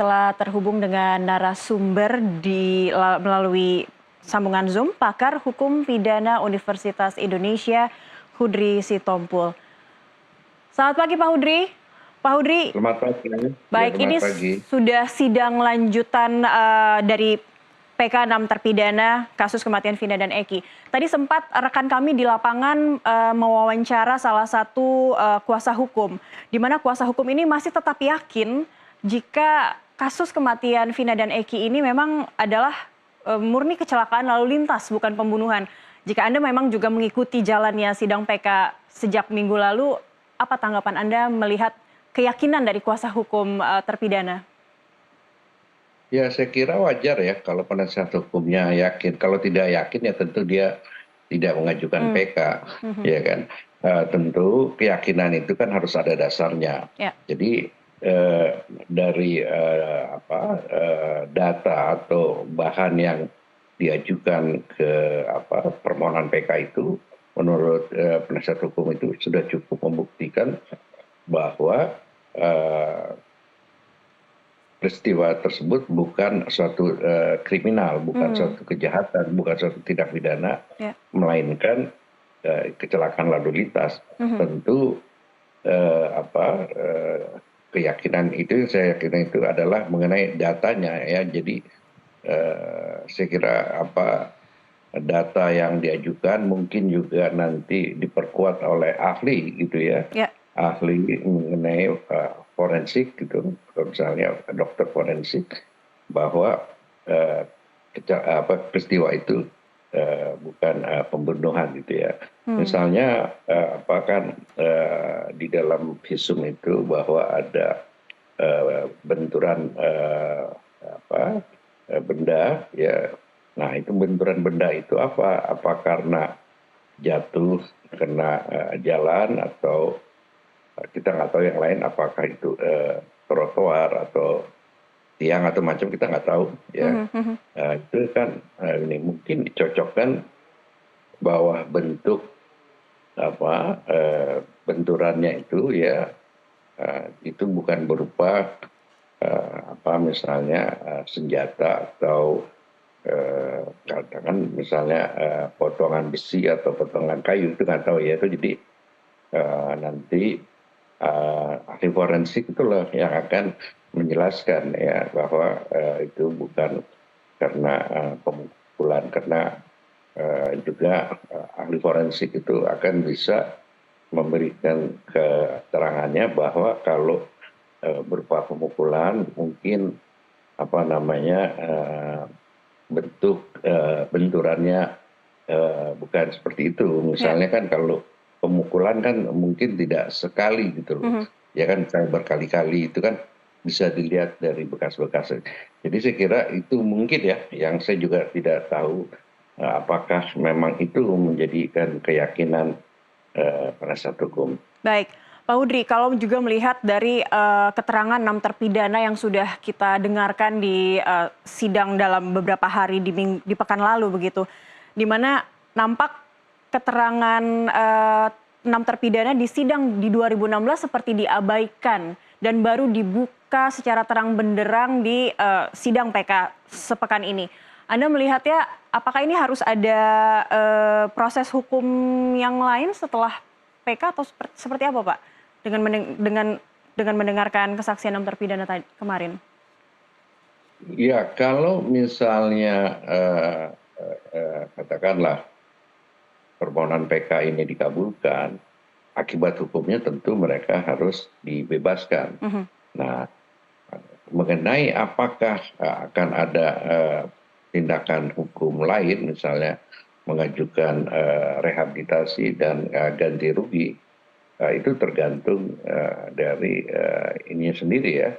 Telah terhubung dengan narasumber melalui sambungan Zoom, pakar hukum pidana Universitas Indonesia, Hudri Sitompul. Selamat pagi Pak Hudri. Pak Hudri, Selamat pagi. Ya, baik selamat ini pagi. sudah sidang lanjutan dari PK 6 terpidana kasus kematian Vina dan Eki. Tadi sempat rekan kami di lapangan mewawancara salah satu kuasa hukum, di mana kuasa hukum ini masih tetap yakin jika kasus kematian Vina dan Eki ini memang adalah murni kecelakaan lalu lintas, bukan pembunuhan. Jika Anda memang juga mengikuti jalannya sidang PK sejak minggu lalu, apa tanggapan Anda melihat keyakinan dari kuasa hukum terpidana? Ya, saya kira wajar ya kalau penasihat hukumnya yakin. Kalau tidak yakin ya tentu dia tidak mengajukan Hmm. PK, ya kan. Tentu keyakinan itu kan harus ada dasarnya. Ya. Jadi dari data atau bahan yang diajukan ke permohonan PK itu, menurut penasihat hukum itu sudah cukup membuktikan bahwa peristiwa tersebut bukan suatu kriminal, bukan suatu kejahatan, bukan suatu tindak pidana, Ya. melainkan kecelakaan lalu lintas. Tentu keyakinan itu, saya yakin itu adalah mengenai datanya ya. Jadi saya kira data yang diajukan mungkin juga nanti diperkuat oleh ahli gitu ya. Ya. Ahli mengenai forensik gitu, misalnya dokter forensik, bahwa peristiwa itu bukan pembunuhan gitu ya. Misalnya di dalam visum itu bahwa ada benturan benda ya. Nah, itu benturan benda itu apa karena jatuh kena jalan, atau kita nggak tahu yang lain, apakah itu trotoar atau tiang atau macam, kita nggak tahu ya. Itu kan ini mungkin dicocokkan bahwa bentuk benturannya itu ya itu bukan berupa misalnya senjata atau katakan misalnya potongan besi atau potongan kayu, itu nggak tahu ya. Itu jadi nanti ahli forensik itulah yang akan menjelaskan ya bahwa itu bukan karena pemukulan, karena juga ahli forensik itu akan bisa memberikan keterangannya bahwa kalau berupa pemukulan mungkin bentuk benturannya bukan seperti itu. Misalnya kan kalau pemukulan kan mungkin tidak sekali gitu loh. Ya kan, misalnya berkali-kali, itu kan bisa dilihat dari bekas-bekas. Jadi saya kira itu mungkin ya, yang saya juga tidak tahu apakah memang itu menjadikan keyakinan penasihat hukum. Baik, Pak Hudri, kalau juga melihat dari keterangan 6 terpidana yang sudah kita dengarkan di sidang dalam beberapa hari di pekan lalu begitu, di mana nampak keterangan 6 terpidana di sidang di 2016 seperti diabaikan dan baru dibuka secara terang benderang di sidang PK sepekan ini. Anda melihatnya apakah ini harus ada proses hukum yang lain setelah PK atau seperti apa Pak? Dengan mendengarkan kesaksian 6 terpidana kemarin. Ya, kalau misalnya katakanlah permohonan PK ini dikabulkan, akibat hukumnya tentu mereka harus dibebaskan. Nah, mengenai apakah akan ada tindakan hukum lain, misalnya mengajukan rehabilitasi dan ganti rugi, itu tergantung dari ininya sendiri ya,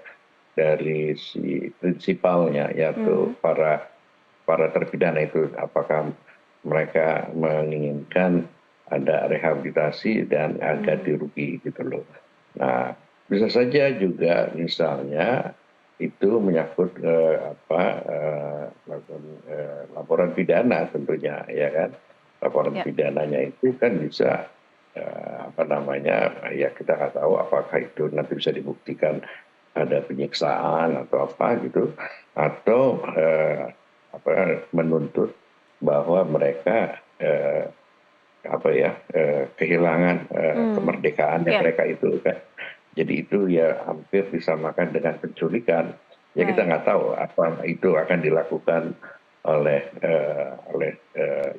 dari si prinsipalnya, yaitu para terpidana itu, apakah mereka menginginkan ada rehabilitasi dan ganti rugi gitu loh. Nah, bisa saja juga misalnya itu menyangkut laporan pidana tentunya ya kan. Laporan pidananya itu kan bisa ya kita nggak tahu apakah itu nanti bisa dibuktikan ada penyiksaan atau apa gitu, atau menuntut bahwa mereka kehilangan kemerdekaannya Ya, mereka itu kan. Jadi itu ya hampir disamakan dengan penculikan. Ya kita baik. nggak tahu apa itu akan dilakukan oleh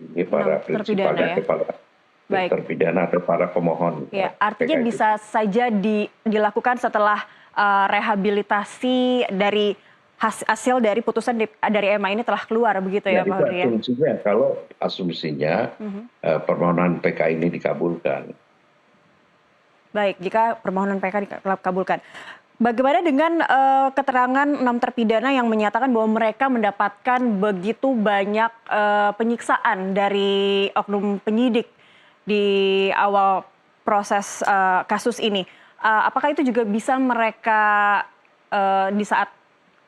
ini 6 para terpidana prinsipalnya ya. atau para Baik. terpidana atau para pemohon Ya, artinya PK itu. bisa saja dilakukan setelah rehabilitasi dari hasil dari putusan dari MA ini telah keluar begitu Ya ya Pak itu Hudri ya? asumsinya kalau asumsinya Mhm. permohonan PK ini dikabulkan. Baik, jika permohonan PK dikabulkan. Bagaimana dengan keterangan 6 terpidana yang menyatakan bahwa mereka mendapatkan begitu banyak penyiksaan dari oknum penyidik di awal proses kasus ini? Apakah itu juga bisa mereka di saat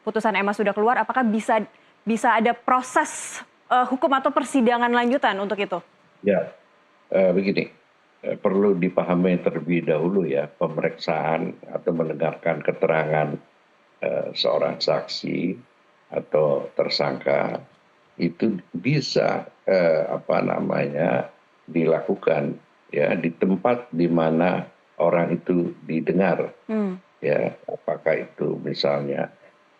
putusan MA sudah keluar, apakah bisa ada proses hukum atau persidangan lanjutan untuk itu? Ya, begini, perlu dipahami terlebih dahulu ya, pemeriksaan atau mendengarkan keterangan seorang saksi atau tersangka itu bisa dilakukan ya di tempat di mana orang itu didengar, Hmm. ya apakah itu misalnya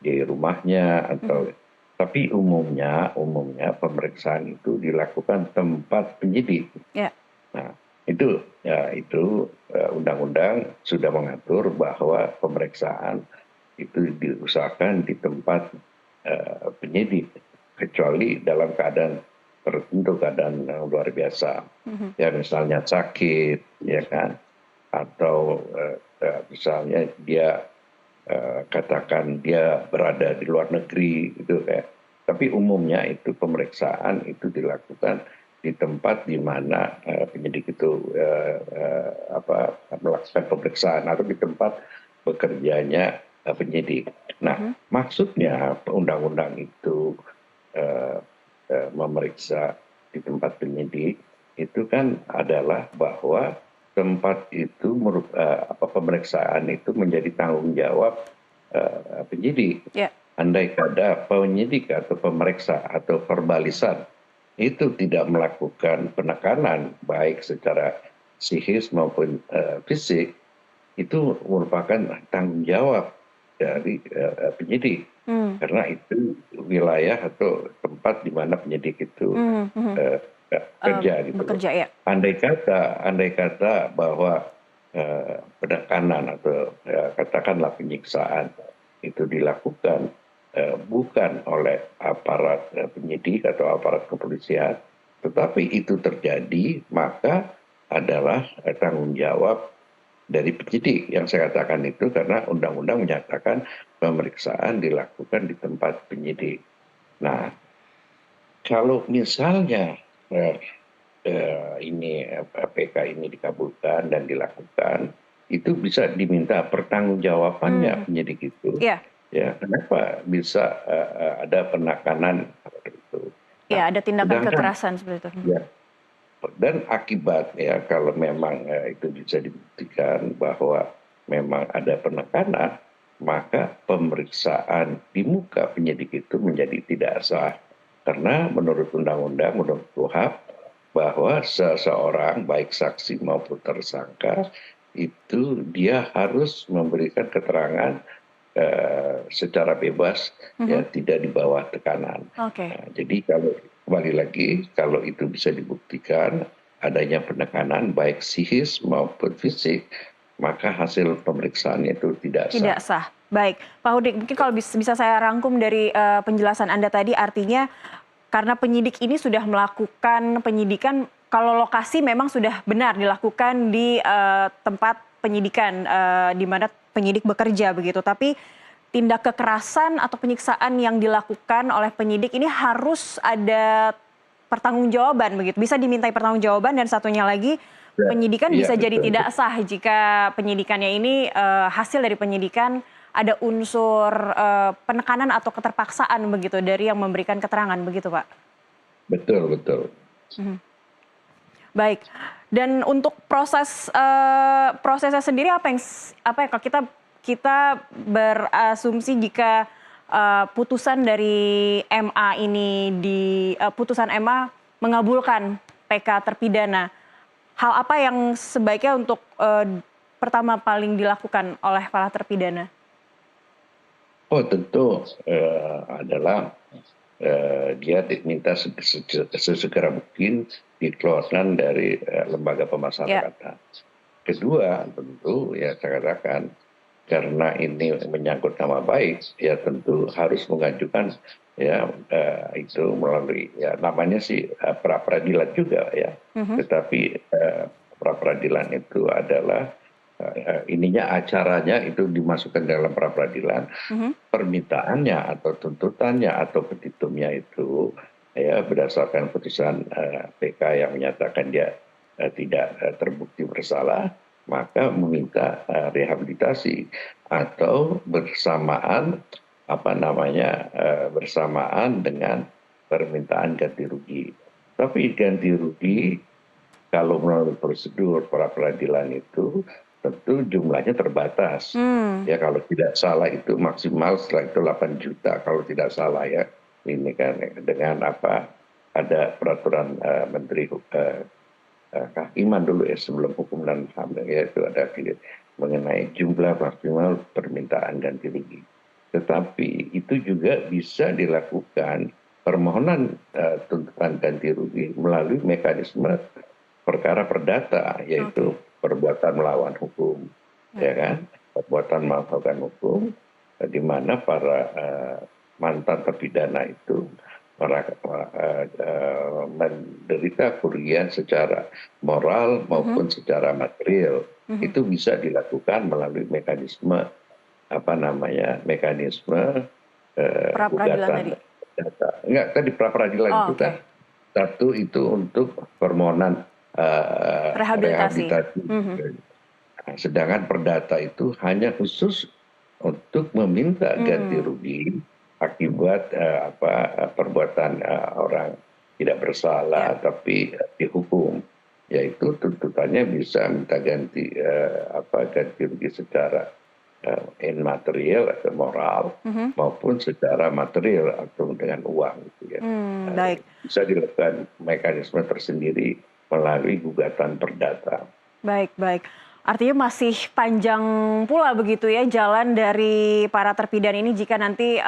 di rumahnya Mhm. atau tapi umumnya pemeriksaan itu dilakukan tempat penyidik. Ya. Nah, itu undang-undang sudah mengatur bahwa pemeriksaan itu diusahakan di tempat penyidik, kecuali dalam keadaan tertentu, keadaan yang luar biasa. Mhm. Ya misalnya sakit, ya kan, atau misalnya dia katakan dia berada di luar negeri gitu kayak. Tapi umumnya itu pemeriksaan itu dilakukan di tempat di mana penyidik itu melakukan pemeriksaan atau di tempat bekerjanya penyidik. Nah, Mhm. maksudnya undang-undang itu eh, memeriksa di tempat penyidik itu kan adalah bahwa tempat itu pemeriksaan itu menjadi tanggung jawab penyidik. Ya. Andai kata penyidik atau pemeriksa atau verbalisan itu tidak melakukan penekanan baik secara psikis maupun fisik, itu merupakan tanggung jawab dari penyidik. Hmm. Karena itu wilayah atau tempat di mana penyidik itu Mhm. Mhm. eh, kerja gitu loh. Bekerja ya. Andai kata bahwa penekanan atau katakanlah penyiksaan itu dilakukan bukan oleh aparat penyidik atau aparat kepolisian, tetapi itu terjadi, maka adalah tanggung jawab dari penyidik yang saya katakan itu, karena undang-undang menyatakan pemeriksaan dilakukan di tempat penyidik. Nah, kalau misalnya PK ini dikabulkan dan dilakukan, itu bisa diminta pertanggungjawabannya Mhm. penyidik itu. Iya. Ya, kenapa bisa ada penekanan seperti itu? Nah, Iya, ada tindakan sedangkan kekerasan seperti itu. ya, dan akibat ya kalau memang itu bisa dibuktikan bahwa memang ada penekanan, maka pemeriksaan di muka penyidik itu menjadi tidak sah. Karena menurut undang-undang, menurut KUHP, bahwa seseorang baik saksi maupun tersangka itu dia harus memberikan keterangan secara bebas, Mhm. ya tidak di bawah tekanan. Oke. Nah, jadi kalau kembali lagi, kalau itu bisa dibuktikan adanya penekanan baik psikis maupun fisik, maka hasil pemeriksaan itu tidak Tidak sah. sah. Baik, Pak Hudik, mungkin kalau bisa saya rangkum dari penjelasan Anda tadi, artinya karena penyidik ini sudah melakukan penyidikan, kalau lokasi memang sudah benar dilakukan di tempat penyidikan di mana penyidik bekerja begitu. Tapi tindak kekerasan atau penyiksaan yang dilakukan oleh penyidik ini harus ada pertanggungjawaban begitu. Bisa dimintai pertanggungjawaban, dan satunya lagi Ya, penyidikan iya bisa jadi betul. tidak sah jika penyidikannya ini hasil dari penyidikan ada unsur penekanan atau keterpaksaan begitu dari yang memberikan keterangan begitu, Pak. Betul, betul. Mhm. Baik. Dan untuk prosesnya sendiri apa yang kalau kita kita berasumsi jika putusan dari MA ini putusan MA mengabulkan PK terpidana, hal apa yang sebaiknya untuk pertama paling dilakukan oleh para terpidana? Oh tentu adalah dia diminta sesegera mungkin dikeluarkan dari lembaga pemasyarakatan. Kedua tentu ya saya katakan karena ini menyangkut nama baik ya tentu harus mengajukan ya itu melalui ya namanya sih pra peradilan juga ya. Tetapi pra peradilan itu adalah ininya acaranya itu dimasukkan dalam pra peradilan, permintaannya atau tuntutannya atau petitumnya itu ya berdasarkan putusan PK yang menyatakan dia tidak terbukti bersalah, maka meminta rehabilitasi atau bersamaan bersamaan dengan permintaan ganti rugi. Tapi ganti rugi kalau melalui prosedur pra peradilan itu tentu jumlahnya terbatas. Ya kalau tidak salah itu maksimal setelah itu 8 juta kalau tidak salah ya. Ini kan dengan ada peraturan Menteri Kehakiman dulu ya sebelum hukum dan HAM ya itu ada mengenai jumlah maksimal permintaan ganti rugi. Tetapi itu juga bisa dilakukan permohonan tuntutan ganti rugi melalui mekanisme perkara perdata yaitu perbuatan melawan hukum, ya kan? Perbuatan melawan hukum di mana para mantan terpidana itu menderita kerugian secara moral maupun secara material. Itu bisa dilakukan melalui mekanisme gugatan perdata. Enggak, tadi pra peradilan itu kan satu itu untuk permohonan rehabilitasi. Sedangkan perdata itu hanya khusus untuk meminta ganti rugi akibat perbuatan orang tidak bersalah tapi dihukum, yaitu tuntutannya bisa minta ganti rugi secara immaterial atau moral maupun secara material atau dengan uang gitu ya. Baik. Bisa dilakukan mekanisme tersendiri melalui gugatan perdata. Baik. Artinya masih panjang pula begitu ya jalan dari para terpidana ini jika nanti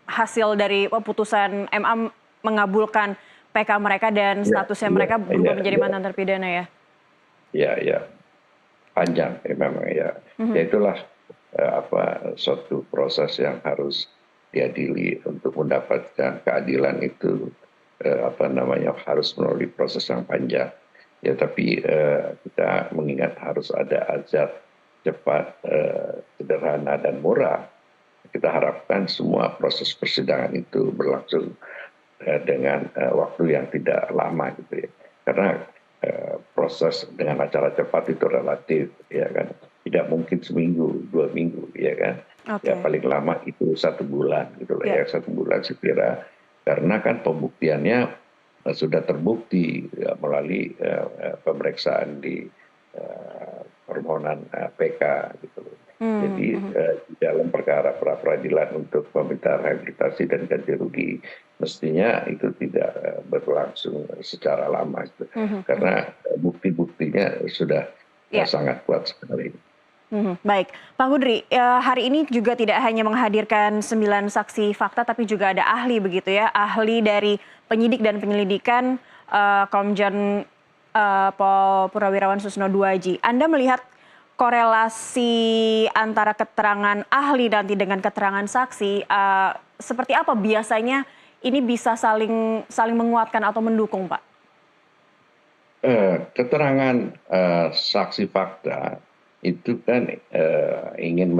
hasil dari putusan MA mengabulkan PK mereka dan statusnya mereka berubah menjadi mantan terpidana ya? Ya, panjang memang ya. Ya itulah suatu proses yang harus diadili untuk mendapatkan keadilan itu harus melalui proses yang panjang. Ya tapi kita mengingat harus ada azas cepat, sederhana dan murah. Kita harapkan semua proses persidangan itu berlangsung dengan waktu yang tidak lama gitu ya. Karena proses dengan acara cepat itu relatif ya kan. Tidak mungkin seminggu, 2 minggu ya kan. Ya paling lama itu 1 bulan gitu loh ya, 1 bulan saya kira. Karena kan pembuktiannya sudah terbukti ya, melalui pemeriksaan di permohonan PK gitu. Jadi di dalam perkara pra peradilan untuk meminta rehabilitasi dan ganti rugi mestinya itu tidak berlangsung secara lama gitu. Karena bukti-buktinya sudah sangat kuat sekali. Baik, Pak Hudri, hari ini juga tidak hanya menghadirkan 9 saksi fakta, tapi juga ada ahli begitu ya, ahli dari penyidik dan penyelidikan Komjen Pol Purnawirawan Susno Duaji. Anda melihat korelasi antara keterangan ahli nanti dengan keterangan saksi, seperti apa biasanya ini bisa saling menguatkan atau mendukung, Pak? Keterangan saksi fakta itu kan ingin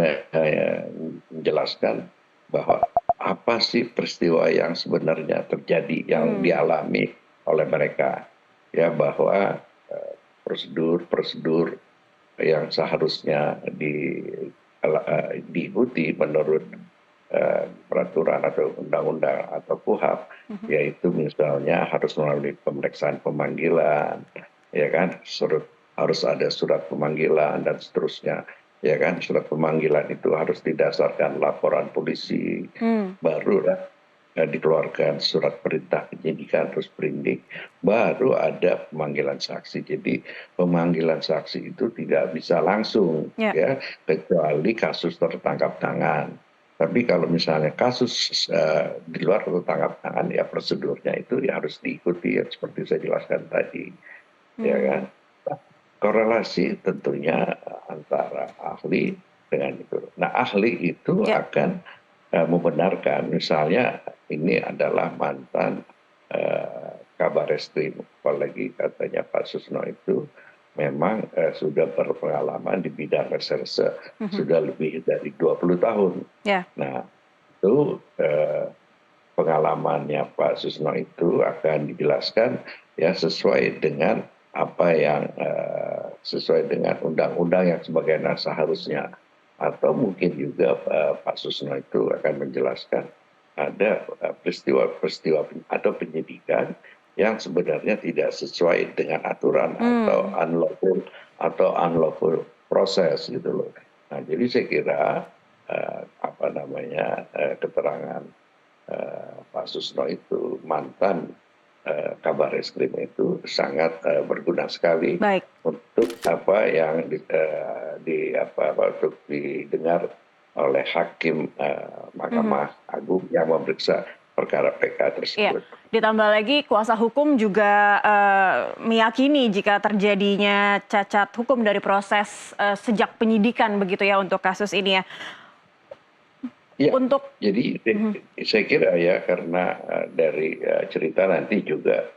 menjelaskan bahwa apa sih peristiwa yang sebenarnya terjadi yang dialami oleh mereka ya, bahwa prosedur yang seharusnya diikuti menurut peraturan atau undang-undang atau KUHP, yaitu misalnya harus melalui pemeriksaan pemanggilan ya kan, harus ada surat pemanggilan dan seterusnya. ya kan, surat pemanggilan itu harus didasarkan laporan polisi, Hmm. barulah dikeluarkan surat perintah penyidikan terus sprindik, baru ada pemanggilan saksi. Jadi pemanggilan saksi itu tidak bisa langsung, Ya. ya, kecuali kasus tertangkap tangan. Tapi kalau misalnya kasus di luar tertangkap tangan, ya prosedurnya itu ya harus diikuti, ya, seperti saya jelaskan tadi, ya kan. Hmm. Nah, korelasi tentunya antara ahli dengan itu. Nah, ahli itu Ya. akan membenarkan, misalnya ini adalah mantan kabar eskrim, apalagi katanya Pak Susno itu memang sudah berpengalaman di bidang reserse Mhm. sudah lebih dari 20 tahun. Ya. Nah, itu pengalamannya Pak Susno itu akan dijelaskan ya sesuai dengan apa yang sesuai dengan undang-undang yang sebagaimana seharusnya, atau mungkin juga Pak Susno itu akan menjelaskan ada peristiwa-peristiwa atau penyidikan yang sebenarnya tidak sesuai dengan aturan Hmm. atau unlawful proses gitu loh. Nah, jadi saya kira apa namanya keterangan Pak Susno itu mantan kabar eskrim itu sangat berguna sekali Baik. untuk apa yang untuk didengar oleh hakim Mhm. Mahkamah Agung yang memeriksa perkara PK Iya, tersebut. ditambah lagi kuasa hukum juga meyakini jika terjadinya cacat hukum dari proses sejak penyidikan begitu ya untuk kasus ini ya. Iya, Untuk jadi Mhm. saya kira ya karena dari cerita nanti juga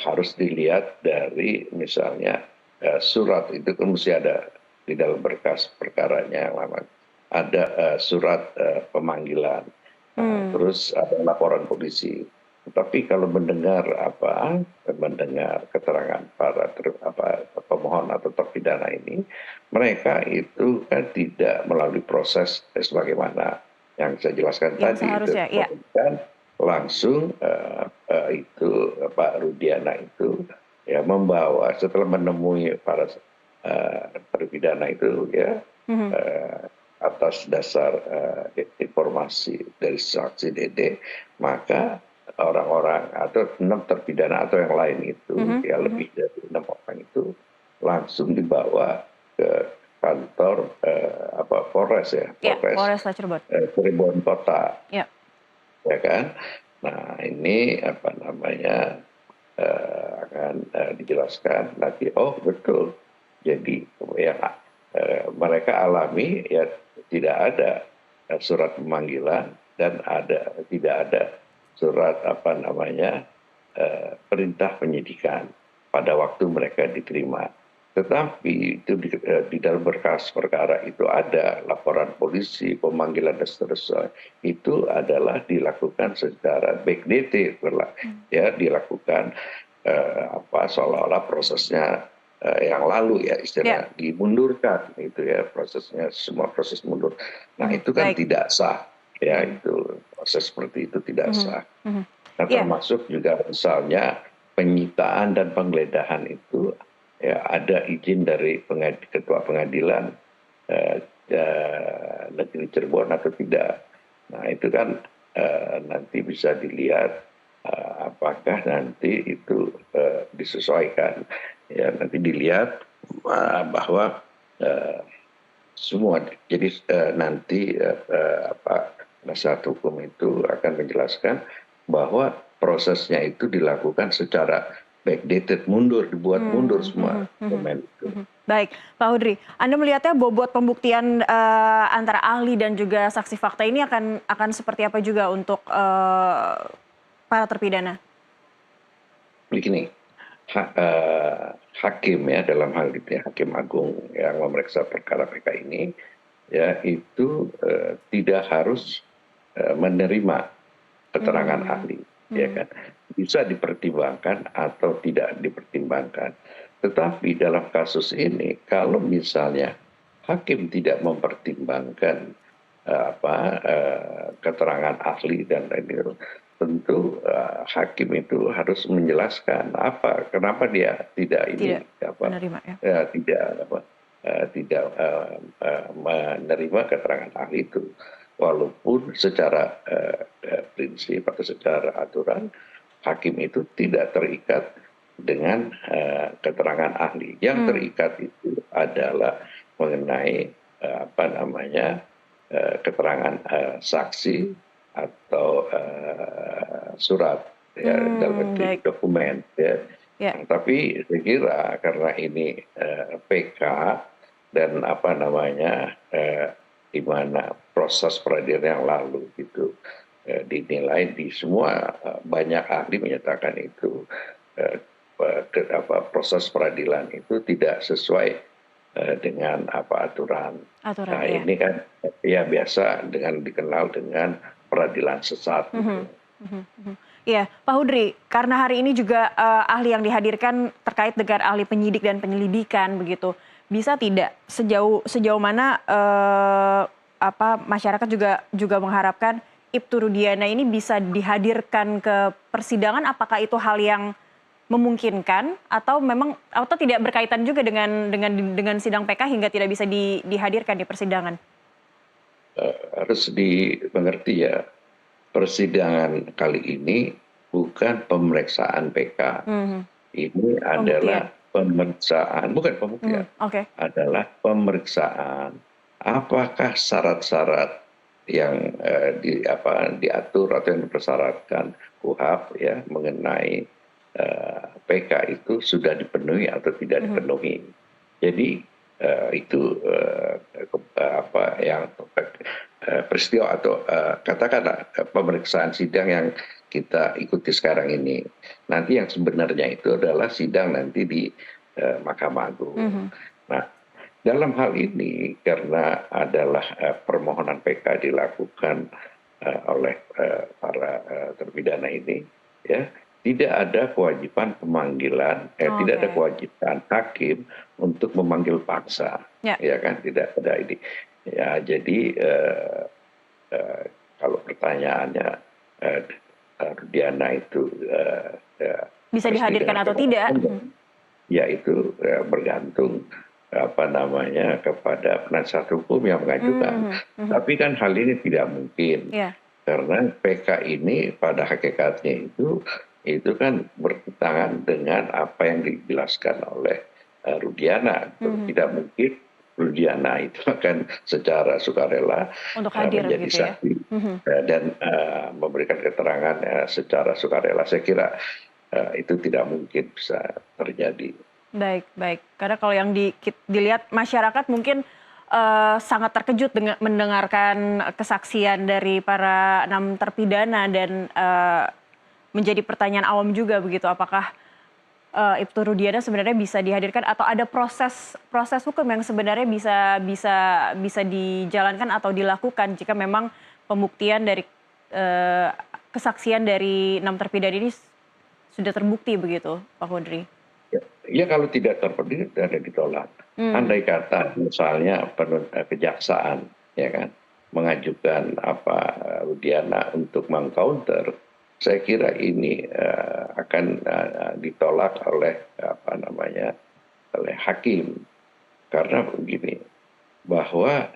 harus dilihat dari misalnya surat itu kan mesti ada di dalam berkas perkaranya yang lama. Ada surat pemanggilan, Hmm. terus ada laporan polisi. Tapi kalau mendengar keterangan para pemohon atau terpidana ini, mereka itu kan tidak melalui proses sebagaimana yang saya jelaskan Yang tadi itu, seharusnya, iya. bahkan langsung itu Pak Rudiana itu ya membawa setelah menemui para terpidana itu ya Mhm. eh, atas dasar informasi dari saksi Dede, maka orang-orang atau 6 terpidana atau yang lain itu Mhm. ya Mhm. lebih dari 6 orang itu langsung dibawa ke kantor Polres ya, Iya, Polres Polresta Cirebon. Cirebon Kota, Iya. ya kan. Nah, ini apa namanya akan dijelaskan nanti. Oh betul, jadi yang mereka alami ya tidak ada surat pemanggilan dan tidak ada surat apa namanya perintah penyidikan pada waktu mereka diterima. Tetapi itu di dalam berkas perkara itu ada laporan polisi, pemanggilan dan seterusnya. Itu adalah dilakukan secara backdated, ya dilakukan seolah-olah prosesnya yang lalu ya Iya. istilahnya dimundurkan itu ya prosesnya, semua proses mundur. Nah, Mhm. itu kan Baik. tidak sah ya, Mhm. itu proses seperti itu tidak Mhm. sah. Mhm. Nah, Iya. termasuk juga misalnya penyitaan dan penggeledahan itu ya ada izin dari ketua pengadilan eh, negeri Cirebon atau tidak. Nah, itu kan nanti bisa dilihat apakah nanti itu disesuaikan. Ya, nanti dilihat bahwa eh, semua. Jadi nanti penasihat hukum itu akan menjelaskan bahwa prosesnya itu dilakukan secara backdated, dibuat mundur Hmm. semua Mhm. Mhm. dokumen itu. Mhm. Baik, Pak Hudri, Anda melihatnya bobot pembuktian antara ahli dan juga saksi fakta ini akan seperti apa juga untuk para terpidana? Begini, hakim ya dalam hal itu ya, Hakim Agung yang memeriksa perkara PK ini ya itu tidak harus menerima keterangan Hmm. ahli, ya Hmm. kan. Bisa dipertimbangkan atau tidak dipertimbangkan. Tetapi dalam kasus ini, kalau misalnya hakim tidak mempertimbangkan keterangan ahli dan lain-lain, tentu hakim itu harus menjelaskan kenapa dia tidak Tidak ini menerima ya? tidak apa. tidak menerima keterangan ahli itu. Walaupun secara prinsip atau secara aturan hakim itu tidak terikat dengan keterangan ahli. Yang terikat itu adalah mengenai apa namanya keterangan saksi atau surat ya dalam bentuk Baik. dokumen ya. Ya. Tapi saya kira karena ini PK dan apa namanya di mana proses peradilan yang lalu gitu dinilai di semua banyak ahli menyatakan itu proses peradilan itu tidak sesuai dengan aturan. Aturan, Nah ya. ini kan ya biasa dengan dikenal dengan peradilan sesat. Gitu. Iya, Pak Hudri, karena hari ini juga ahli yang dihadirkan terkait dengan ahli penyidik dan penyelidikan begitu, bisa tidak sejauh mana masyarakat juga mengharapkan Ibtu Rudiana ini bisa dihadirkan ke persidangan? Apakah itu hal yang memungkinkan atau tidak berkaitan juga dengan sidang PK hingga tidak bisa dihadirkan di persidangan? Harus dimengerti ya, persidangan kali ini bukan pemeriksaan PK. Ini adalah pemeriksaan, bukan pembuktian, adalah pemeriksaan apakah syarat-syarat yang diatur atau yang dipersyaratkan KUHP ya mengenai PK itu sudah dipenuhi atau tidak dipenuhi. Jadi itu yang peristiwa atau katakanlah pemeriksaan sidang yang kita ikuti sekarang ini. Nanti yang sebenarnya itu adalah sidang nanti di Mahkamah Agung. Nah, dalam hal ini karena adalah permohonan PK dilakukan oleh para terpidana ini, ya tidak ada kewajiban pemanggilan, tidak ada kewajiban hakim untuk memanggil paksa, ya kan tidak ada ini. Ya jadi kalau pertanyaannya Rudiana itu bisa dihadirkan atau tidak? Ya itu bergantung kepada penasihat hukum yang mengajukan. Tapi kan hal ini tidak mungkin karena PK ini pada hakikatnya itu kan bertentangan dengan apa yang dijelaskan oleh Rudiana. Tidak mungkin Rudiana itu akan secara sukarela menjadi saksi dan memberikan keterangan secara sukarela. Saya kira itu tidak mungkin bisa terjadi. Baik. Karena kalau yang dilihat masyarakat mungkin sangat terkejut dengan mendengarkan kesaksian dari para 6 terpidana dan menjadi pertanyaan awam juga begitu. Apakah Ibtu Rudiana sebenarnya bisa dihadirkan atau ada proses hukum yang sebenarnya bisa dijalankan atau dilakukan jika memang pembuktian dari kesaksian dari 6 terpidana ini sudah terbukti begitu, Pak Hudri? Ya kalau tidak terbukti tidak ditolak. Andai kata misalnya kejaksaan ya kan mengajukan Rudiana untuk mengcounter, saya kira ini akan ditolak oleh oleh hakim karena begini bahwa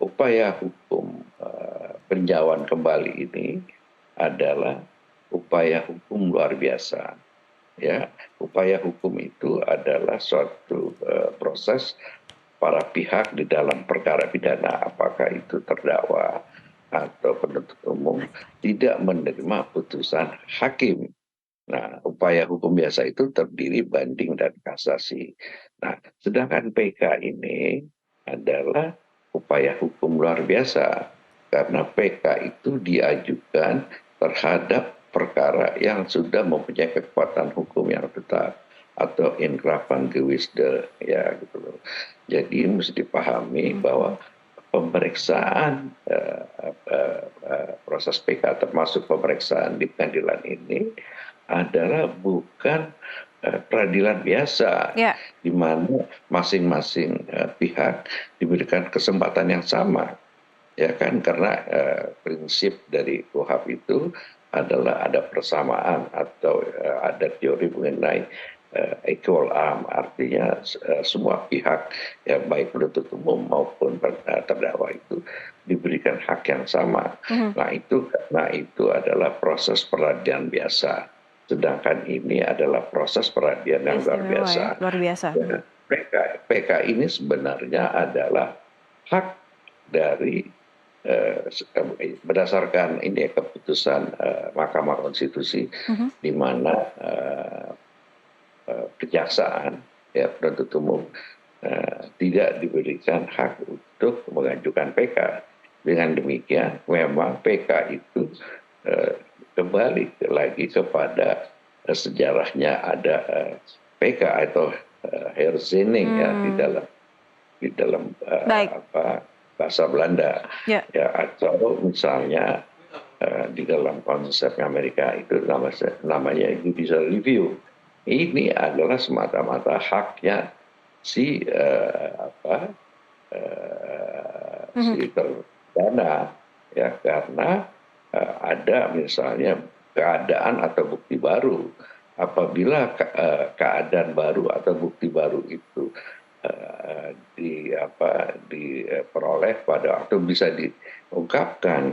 upaya hukum peninjauan kembali ini adalah upaya hukum luar biasa. Ya, upaya hukum itu adalah suatu proses para pihak di dalam perkara pidana, apakah itu terdakwa atau penuntut umum, tidak menerima putusan hakim. Nah, upaya hukum biasa itu terdiri banding dan kasasi. Nah, sedangkan PK ini adalah upaya hukum luar biasa karena PK itu diajukan terhadap perkara yang sudah mempunyai kekuatan hukum yang tetap atau inkrafan gewisde ya gitu loh. Jadi mesti dipahami bahwa pemeriksaan proses PK termasuk pemeriksaan di pengadilan ini adalah bukan peradilan biasa di mana masing-masing pihak diberikan kesempatan yang sama ya kan karena prinsip dari KUHP itu adalah ada persamaan atau ada teori mengenai equal arm, artinya semua pihak, ya baik penuntut umum maupun terdakwa itu diberikan hak yang sama. Nah itu karena itu adalah proses peradilan biasa, sedangkan ini adalah proses peradilan yang luar Istimewa biasa. ya, luar biasa. Ya, PK ini sebenarnya adalah hak dari berdasarkan ini keputusan Mahkamah Konstitusi, di mana kejaksaan, ya penuntut umum tidak diberikan hak untuk mengajukan PK. Dengan demikian, memang PK itu kembali lagi kepada sejarahnya ada PK atau herzening ya di dalam bahasa Belanda, Ya. ya, atau misalnya di dalam konsep Amerika itu namanya judicial review. Ini adalah semata-mata haknya si si terdakwa, ya, karena ada misalnya keadaan atau bukti baru. Apabila keadaan baru atau bukti baru itu diperoleh pada atau bisa diungkapkan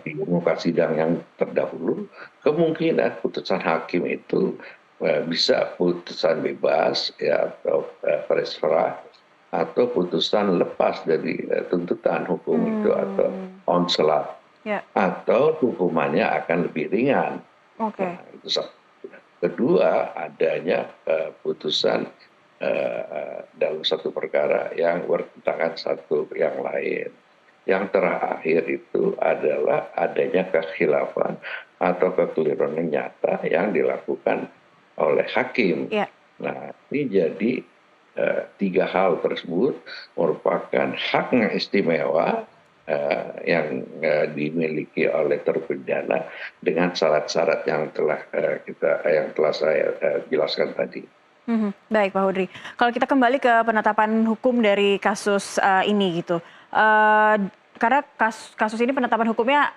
di muka sidang yang terdahulu, kemungkinan putusan hakim itu bisa putusan bebas, ya, atau presfera, atau putusan lepas dari tuntutan hukum itu, atau onslaught, atau hukumannya akan lebih ringan. Nah, itu satu. Kedua, adanya putusan dalam satu perkara yang bertentangan satu yang lain. Yang terakhir itu adalah adanya kekhilafan atau kekeliruan yang nyata yang dilakukan oleh hakim. Nah, ini jadi tiga hal tersebut merupakan hak yang istimewa yang dimiliki oleh terpidana dengan syarat-syarat yang telah saya jelaskan tadi. Baik, Pak Hudri. Kalau kita kembali ke penetapan hukum dari kasus ini gitu, karena kasus ini penetapan hukumnya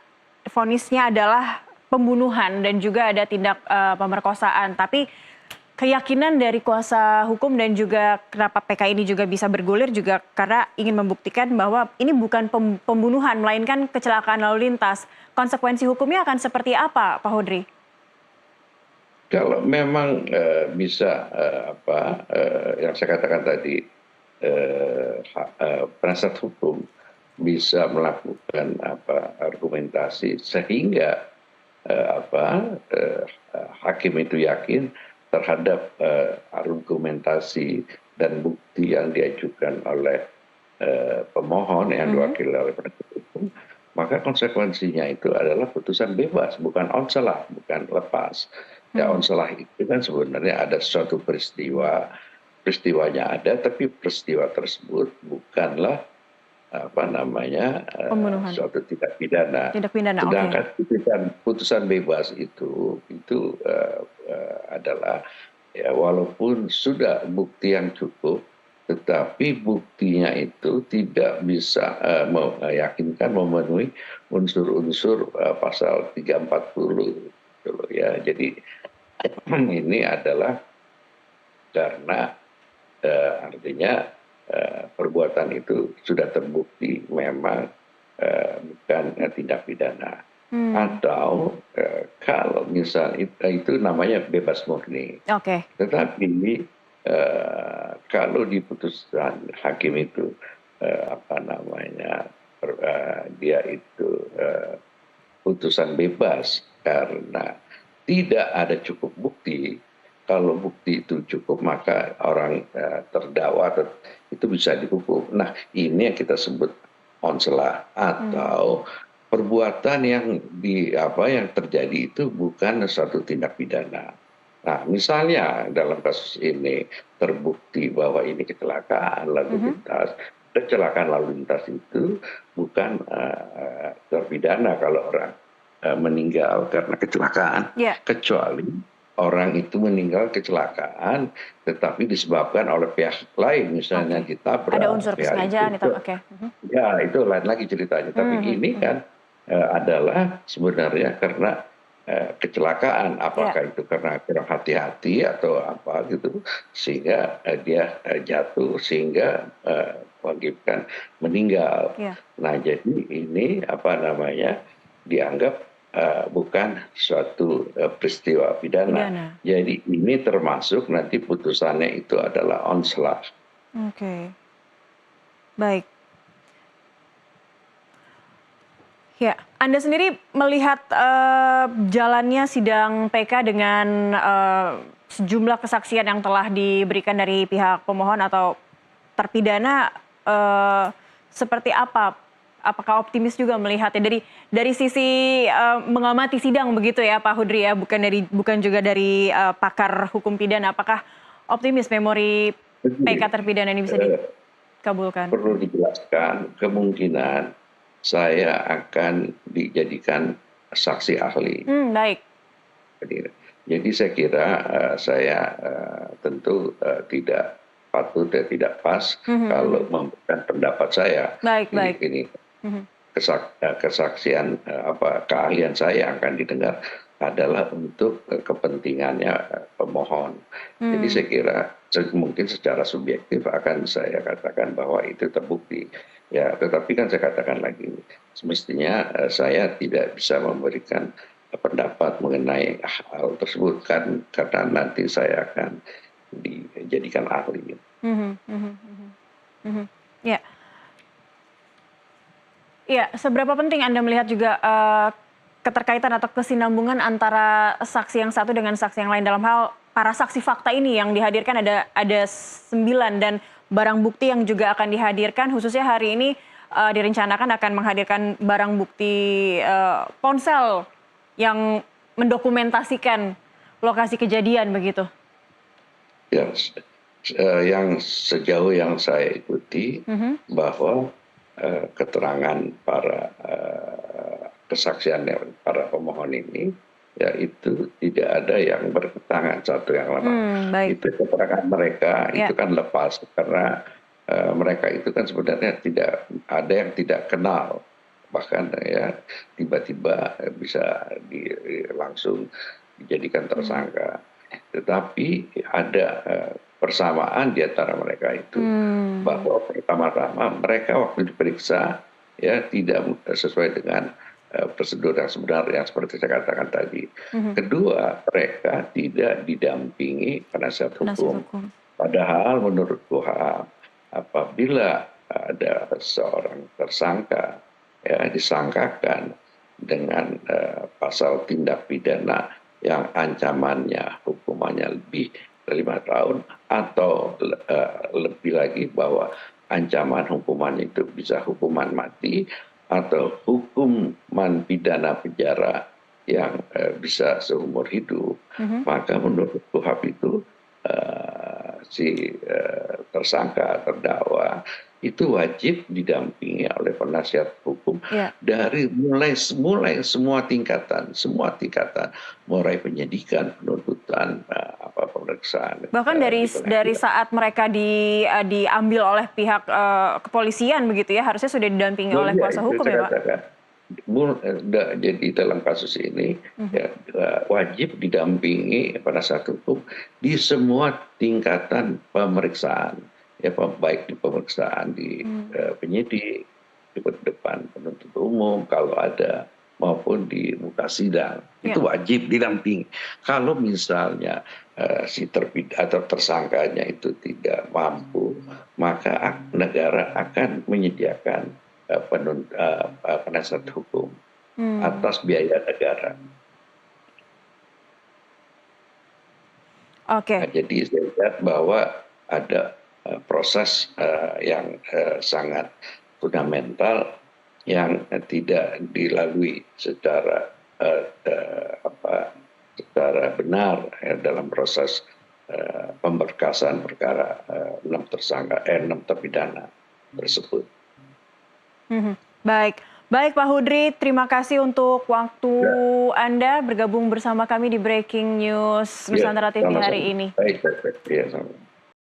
vonisnya adalah pembunuhan dan juga ada tindak pemerkosaan, tapi keyakinan dari kuasa hukum dan juga kenapa PK ini juga bisa bergulir juga karena ingin membuktikan bahwa ini bukan pembunuhan melainkan kecelakaan lalu lintas. Konsekuensi hukumnya akan seperti apa, Pak Hudri? Kalau memang bisa yang saya katakan tadi, penasihat hukum bisa melakukan argumentasi sehingga hakim itu yakin terhadap argumentasi dan bukti yang diajukan oleh pemohon yang diwakili oleh penasihat hukum, maka konsekuensinya itu adalah putusan bebas, bukan onslaught, bukan lepas. Ya, onslaught itu kan sebenarnya ada suatu peristiwanya ada, tapi peristiwa tersebut bukanlah suatu tindak pidana. Sedangkan putusan bebas itu adalah, ya, walaupun sudah bukti yang cukup, tetapi buktinya itu tidak bisa meyakinkan memenuhi unsur-unsur pasal 340, gitu, ya. Jadi ini adalah karena artinya perbuatan itu sudah terbukti memang bukan tindak pidana. Atau kalau misalnya itu namanya bebas murni. Tetapi kalau di putusan hakim itu dia itu putusan bebas karena tidak ada cukup bukti. Kalau bukti itu cukup, maka orang terdakwa itu bisa dihukum. Nah, ini yang kita sebut onslaught atau perbuatan yang terjadi itu bukan suatu tindak pidana. Nah, misalnya dalam kasus ini terbukti bahwa ini kecelakaan lalu lintas. Kecelakaan lalu lintas itu bukan terpidana kalau orang meninggal karena kecelakaan, kecuali orang itu meninggal kecelakaan tetapi disebabkan oleh pihak lain, misalnya ditabrak. Ada unsur kesengajaan itu. Ya, itu lain lagi ceritanya. Tapi ini kan adalah sebenarnya karena kecelakaan, Ya. apakah itu karena kurang hati-hati atau apa gitu, sehingga dia jatuh sehingga mengakibatkan meninggal. Ya. Nah, jadi ini apa namanya dianggap bukan suatu peristiwa pidana. Pidana. Jadi ini termasuk nanti putusannya itu adalah onslaught. Oke. Baik. Ya, Anda sendiri melihat jalannya sidang PK dengan sejumlah kesaksian yang telah diberikan dari pihak pemohon atau terpidana seperti apa? Apakah optimis juga melihatnya dari sisi mengamati sidang begitu ya Pak Hudri ya, bukan juga dari pakar hukum pidana. Apakah optimis memori PK terpidana ini bisa dikabulkan? Perlu dijelaskan kemungkinan saya akan dijadikan saksi ahli. Baik. Jadi saya kira saya tentu tidak patut dan tidak pas kalau memberikan pendapat saya. Baik, baik. Ini kesaksian keahlian saya akan didengar adalah untuk kepentingannya pemohon. Jadi saya kira mungkin secara subjektif akan saya katakan bahwa itu terbukti. Ya, tetapi kan saya katakan lagi, semestinya saya tidak bisa memberikan pendapat mengenai hal tersebut kan karena nanti saya akan dijadikan ahli. Ya. Ya, seberapa penting Anda melihat juga keterkaitan atau kesinambungan antara saksi yang satu dengan saksi yang lain dalam hal para saksi fakta ini yang dihadirkan ada 9 dan barang bukti yang juga akan dihadirkan khususnya hari ini direncanakan akan menghadirkan barang bukti ponsel yang mendokumentasikan lokasi kejadian begitu. Yang sejauh yang saya ikuti bahwa keterangan para kesaksian para pemohon ini ya itu tidak ada yang bertentangan satu yang lain. Itu keterangan mereka itu kan lepas karena mereka itu kan sebenarnya tidak ada yang tidak kenal, bahkan ya tiba-tiba bisa langsung dijadikan tersangka. Tetapi ada persamaan di antara mereka itu bahwa pertama-tama mereka waktu diperiksa ya tidak sesuai dengan prosedur yang sebenarnya seperti saya katakan tadi. Kedua, mereka tidak didampingi penasihat hukum. Padahal menurut KUHP apabila ada seorang tersangka ya disangkakan dengan pasal tindak pidana yang ancamannya hukumannya lebih dari 5 tahun atau lebih lagi bahwa ancaman hukumannya itu bisa hukuman mati atau hukuman pidana penjara yang bisa seumur hidup, maka menurut KUHP itu si tersangka terdakwa itu wajib didampingi oleh penasihat hukum dari mulai semua tingkatan, mulai penyidikan, penuntutan, pemeriksaan. Bahkan dari saat mereka diambil oleh pihak kepolisian begitu ya, harusnya sudah didampingi oleh kuasa hukum ya Pak? Jadi dalam kasus ini ya, wajib didampingi penasihat hukum di semua tingkatan pemeriksaan, ya baik di pemeriksaan di penyidik, di depan penuntut umum kalau ada, maupun di muka sidang itu wajib didampingi. Kalau misalnya si terpidana atau tersangkanya itu tidak mampu, maka negara akan menyediakan penasihat hukum atas biaya negara. Nah, jadi saya lihat bahwa ada proses yang sangat fundamental yang tidak dilalui secara benar dalam proses pemberkasan perkara 6 terpidana tersebut. Baik Pak Hudri, terima kasih untuk waktu Anda bergabung bersama kami di Breaking News Nusantara TV hari ini. Baik.